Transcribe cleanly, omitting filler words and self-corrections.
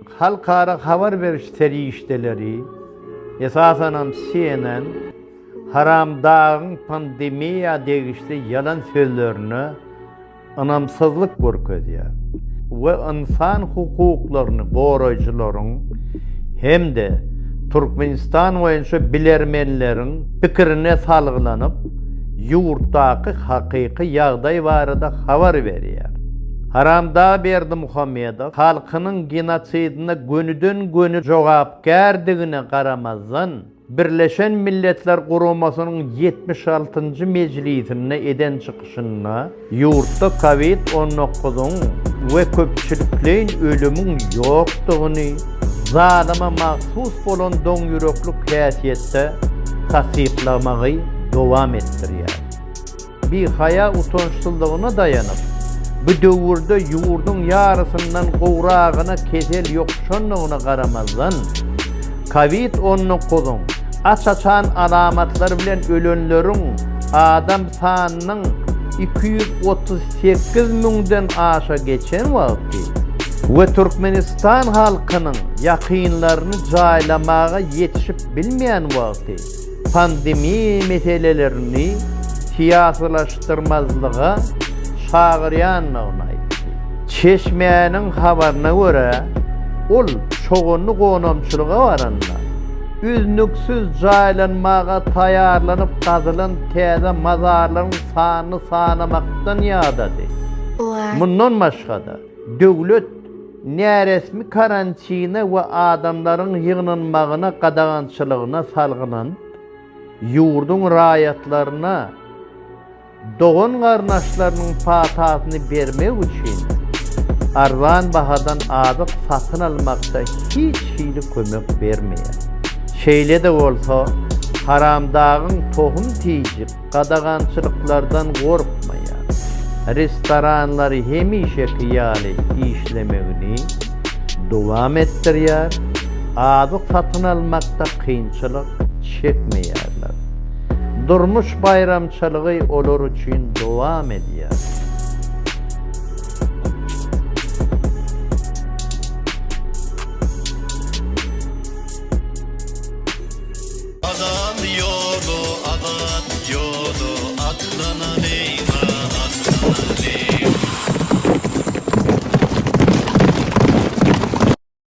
Halkara habar veriş serişteleri esasen CNN Haramdagın pandemiye degişli yalan sözlerini anamsızlık görkezýär ve insan hukuklarını gorajylaryň hem de Turkmenistan boýunça bilermenlerin pikirine salgylanyp ýurtdaky hakyky ýagdaý barada habar berýär. Haramdag-Berdımухамедов halkynyň genosidine gönüden gönü jogapkärdigine garamazdan Birleşen Milletler Guramasynyň 76-njy mejlisine eden çykyşyna ýurtda COVID-19 we köpçülikleň ölümüň ýokdugyny zalyma mahsus bolan doň ýüreklik häsiýetde tasdiklamagy dowam etdirýär. Bir haya utançsyzlygyna dayanıp bu döwürde ýurdun ýarysyndan gowragyna kesel ýokşanlygyna garamazdan COVID-19 açaçan alamatlar bilen ölenleriň adam sanynyň 238 000'den aşa geçen wagty we Turkmenistan halkynyň ýakynlaryny jaýlamaga ýetişip bilmeýän wagty pandemi meselelerini siýasalaşdyrmazlyga çağırýanlygyny aýtdy. Çeşmeýäniň habaryna görä ol çoğunlu gonamçylyga baranda üznüksiz jaýlanmaga taýarlanyp gazylan täze mazarlaryň sanyny sanamakdan ýadady. Mundan başgada döwlet näresmi karantina we adamlaryň ýygnanmagyna gadagançylygyna salgynan ýurdun raýatlaryna doğun garnaşlarynyň patatyny bermek üçin arzan bahadan adyk satyn almakda hiç hili kömek bermeýär. Şeýle de bolsa Haramdagyň tohum tiýjik gadagançylyklardan gorkmaýar. Restoranlary hemişeki ýaly işlemegini dowam etdirýär. Adyk satyn almakda kynçylyk çekmeýärler. Durmuş bayramçylygy olar üçin dowam edýär.